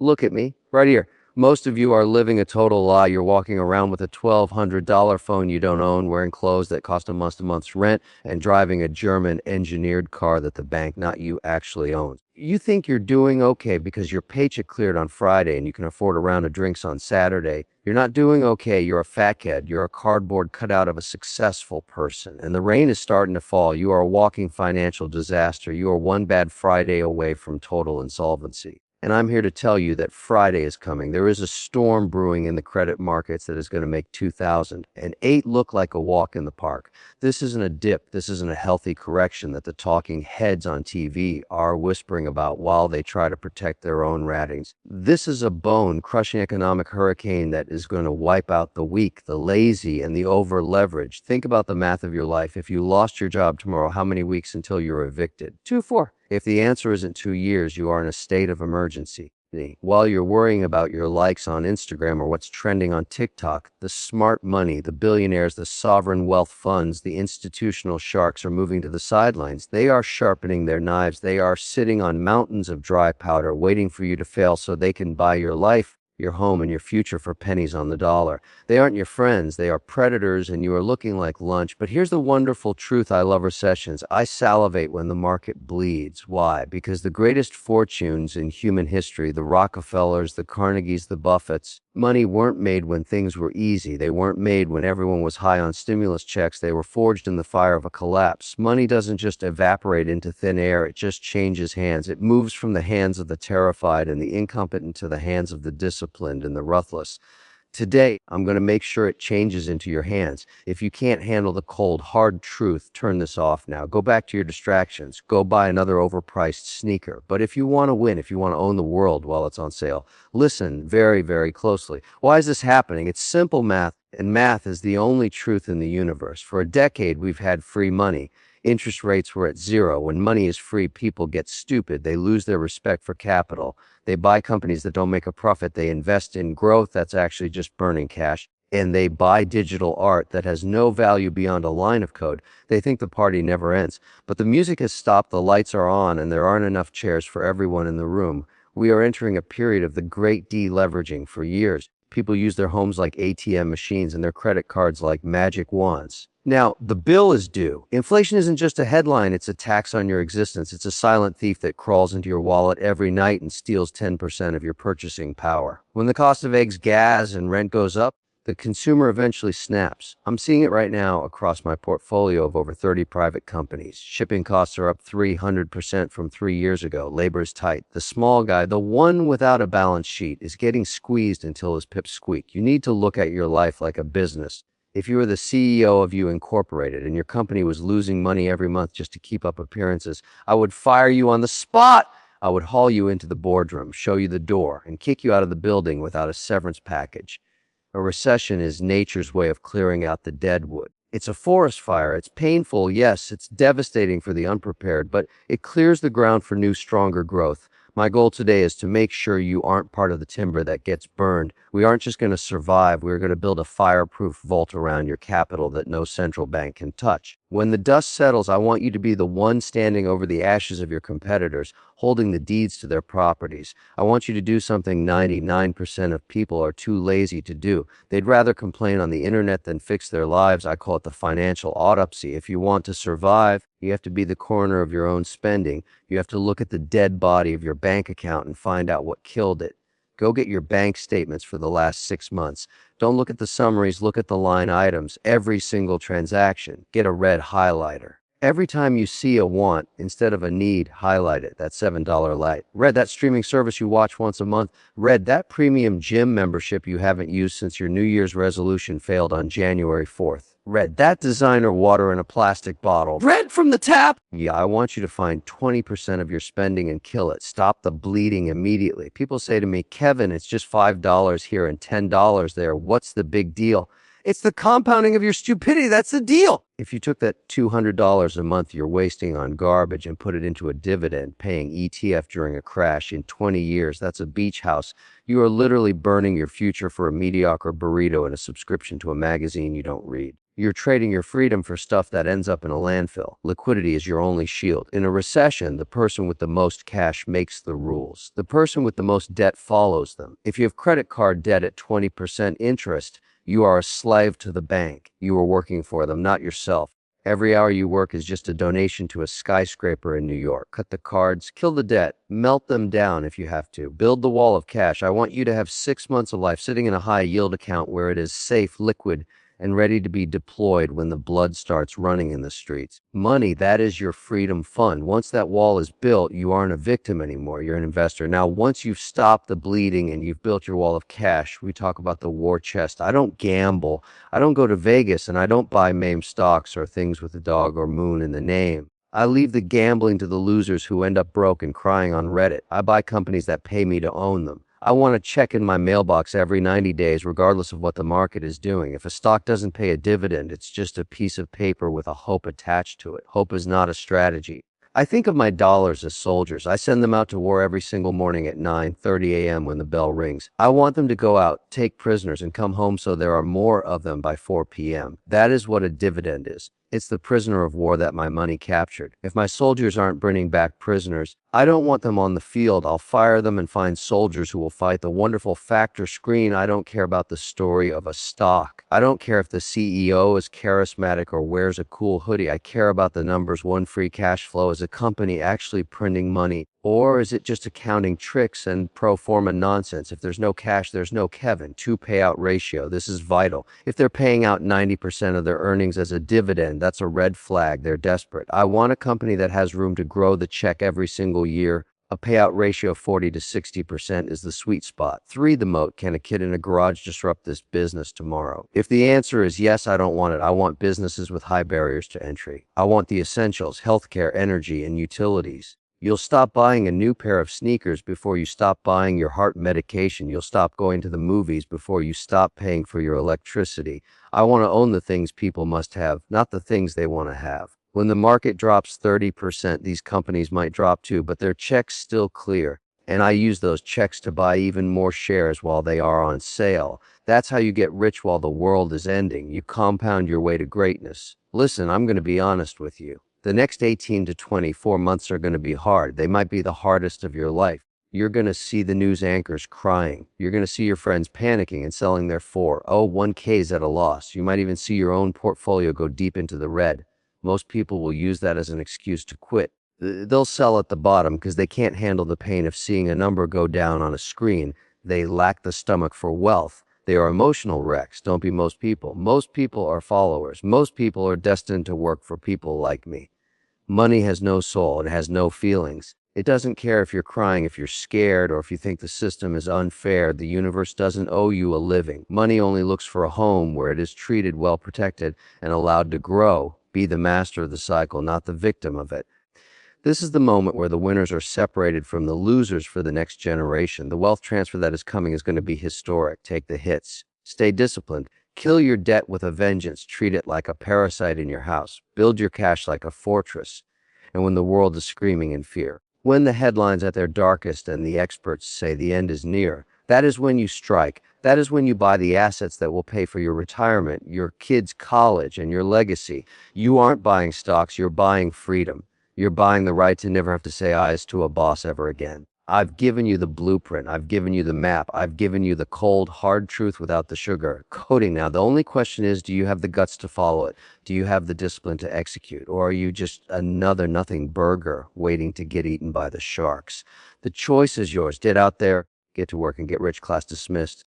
Look at me, right here. Most of you are living a total lie. You're walking around with a $1,200 phone you don't own, wearing clothes that cost a month's rent, and driving a German-engineered car that the bank, not you, actually owns. You think you're doing okay because your paycheck cleared on Friday and you can afford a round of drinks on Saturday. You're not doing okay. You're a fathead. You're a cardboard cutout of a successful person. And the rain is starting to fall. You are a walking financial disaster. You are one bad Friday away from total insolvency. And I'm here to tell you that Friday is coming. There is a storm brewing in the credit markets that is going to make 2008 look like a walk in the park. This isn't a dip. This isn't a healthy correction that the talking heads on TV are whispering about while they try to protect their own ratings. This is a bone-crushing economic hurricane that is going to wipe out the weak, the lazy, and the over-leveraged. Think about the math of your life. If you lost your job tomorrow, how many weeks until you're evicted? 2, 4. If the answer isn't 2 years, you are in a state of emergency. While you're worrying about your likes on Instagram or what's trending on TikTok, the smart money, the billionaires, the sovereign wealth funds, the institutional sharks are moving to the sidelines. They are sharpening their knives. They are sitting on mountains of dry powder, waiting for you to fail so they can buy your life, your home, and your future for pennies on the dollar. They aren't your friends. They are predators, and you are looking like lunch. But here's the wonderful truth. I love recessions. I salivate when the market bleeds. Why? Because the greatest fortunes in human history, the Rockefellers, the Carnegies, the Buffetts, money weren't made when things were easy. They weren't made when everyone was high on stimulus checks. They were forged in the fire of a collapse. Money doesn't just evaporate into thin air. It just changes hands. It moves from the hands of the terrified and the incompetent to the hands of the disciplined and the ruthless. Today, I'm going to make sure it changes into your hands. If you can't handle the cold, hard truth, turn this off now. Go back to your distractions. Go buy another overpriced sneaker. But if you want to win, if you want to own the world while it's on sale, listen very, very closely. Why is this happening? It's simple math, and math is the only truth in the universe. For a decade, we've had free money. Interest rates were at zero. When money is free, people get stupid. They lose their respect for capital. They buy companies that don't make a profit. They invest in growth that's actually just burning cash. And they buy digital art that has no value beyond a line of code. They think the party never ends. But the music has stopped, the lights are on, and there aren't enough chairs for everyone in the room. We are entering a period of the great deleveraging. For years, people use their homes like ATM machines and their credit cards like magic wands. Now, the bill is due. Inflation isn't just a headline, it's a tax on your existence. It's a silent thief that crawls into your wallet every night and steals 10% of your purchasing power. When the cost of eggs, gas, and rent goes up, the consumer eventually snaps. I'm seeing it right now across my portfolio of over 30 private companies. Shipping costs are up 300% from 3 years ago. Labor is tight. The small guy, the one without a balance sheet, is getting squeezed until his pips squeak. You need to look at your life like a business. If you were the CEO of You Incorporated and your company was losing money every month just to keep up appearances, I would fire you on the spot. I would haul you into the boardroom, show you the door, and kick you out of the building without a severance package. A recession is nature's way of clearing out the dead wood. It's a forest fire. It's painful, yes, it's devastating for the unprepared, but it clears the ground for new, stronger growth. My goal today is to make sure you aren't part of the timber that gets burned. We aren't just going to survive. We're going to build a fireproof vault around your capital that no central bank can touch. When the dust settles, I want you to be the one standing over the ashes of your competitors, holding the deeds to their properties. I want you to do something 99% of people are too lazy to do. They'd rather complain on the internet than fix their lives. I call it the financial autopsy. If you want to survive, you have to be the coroner of your own spending. You have to look at the dead body of your bank account and find out what killed it. Go get your bank statements for the last 6 months. Don't look at the summaries, look at the line items. Every single transaction. Get a red highlighter. Every time you see a want instead of a need, highlight it. That $7 light. Red, that streaming service you watch once a month. Red, that premium gym membership you haven't used since your New Year's resolution failed on January 4th. Red, that designer water in a plastic bottle. Red from the tap! Yeah, I want you to find 20% of your spending and kill it. Stop the bleeding immediately. People say to me, Kevin, it's just $5 here and $10 there. What's the big deal? It's the compounding of your stupidity. That's the deal. If you took that $200 a month you're wasting on garbage and put it into a dividend, paying ETF during a crash in 20 years, that's a beach house. You are literally burning your future for a mediocre burrito and a subscription to a magazine you don't read. You're trading your freedom for stuff that ends up in a landfill. Liquidity is your only shield. In a recession, the person with the most cash makes the rules. The person with the most debt follows them. If you have credit card debt at 20% interest, you are a slave to the bank. You are working for them, not yourself. Every hour you work is just a donation to a skyscraper in New York. Cut the cards, kill the debt, melt them down if you have to. Build the wall of cash. I want you to have 6 months of life sitting in a high yield account where it is safe, liquid, and ready to be deployed when the blood starts running in the streets. Money, that is your freedom fund. Once that wall is built, you aren't a victim anymore. You're an investor. Now, once you've stopped the bleeding and you've built your wall of cash, we talk about the war chest. I don't gamble. I don't go to Vegas, and I don't buy meme stocks or things with a dog or moon in the name. I leave the gambling to the losers who end up broke and crying on Reddit. I buy companies that pay me to own them. I want a check in my mailbox every 90 days, regardless of what the market is doing. If a stock doesn't pay a dividend, it's just a piece of paper with a hope attached to it. Hope is not a strategy. I think of my dollars as soldiers. I send them out to war every single morning at 9:30 a.m. when the bell rings. I want them to go out, take prisoners, and come home so there are more of them by 4 p.m. That is what a dividend is. It's the prisoner of war that my money captured. If my soldiers aren't bringing back prisoners, I don't want them on the field. I'll fire them and find soldiers who will fight. The wonderful factor screen. I don't care about the story of a stock. I don't care if the CEO is charismatic or wears a cool hoodie. I care about the numbers. One, free cash flow. Is a company actually printing money? Or is it just accounting tricks and pro forma nonsense? If there's no cash, there's no Kevin. 2 payout ratio. This is vital. If they're paying out 90% of their earnings as a dividend, that's a red flag. They're desperate. I want a company that has room to grow the check every single year. A payout ratio of 40 to 60% is the sweet spot. 3, the moat. Can a kid in a garage disrupt this business tomorrow? If the answer is yes, I don't want it. I want businesses with high barriers to entry. I want the essentials: healthcare, energy, and utilities. You'll stop buying a new pair of sneakers before you stop buying your heart medication. You'll stop going to the movies before you stop paying for your electricity. I want to own the things people must have, not the things they want to have. When the market drops 30%, these companies might drop too, but their checks still clear. And I use those checks to buy even more shares while they are on sale. That's how you get rich while the world is ending. You compound your way to greatness. Listen, I'm going to be honest with you. The next 18 to 24 months are going to be hard. They might be the hardest of your life. You're going to see the news anchors crying. You're going to see your friends panicking and selling their 401ks at a loss. You might even see your own portfolio go deep into the red. Most people will use that as an excuse to quit. They'll sell at the bottom because they can't handle the pain of seeing a number go down on a screen. They lack the stomach for wealth. They are emotional wrecks. Don't be most people. Most people are followers. Most people are destined to work for people like me. Money has no soul. It has no feelings. It doesn't care if you're crying, if you're scared, or if you think the system is unfair. The universe doesn't owe you a living. Money only looks for a home where it is treated, well protected, and allowed to grow. Be the master of the cycle, not the victim of it. This is the moment where the winners are separated from the losers for the next generation. The wealth transfer that is coming is going to be historic. Take the hits. Stay disciplined. Kill your debt with a vengeance. Treat it like a parasite in your house. Build your cash like a fortress. And when the world is screaming in fear, when the headlines at their darkest and the experts say the end is near, that is when you strike. That is when you buy the assets that will pay for your retirement, your kids' college, and your legacy. You aren't buying stocks. You're buying freedom. You're buying the right to never have to say eyes to a boss ever again. I've given you the blueprint. I've given you the map. I've given you the cold, hard truth without the sugar coating. Now, the only question is, do you have the guts to follow it? Do you have the discipline to execute? Or are you just another nothing burger waiting to get eaten by the sharks? The choice is yours. Get out there, get to work, and get rich. Class dismissed.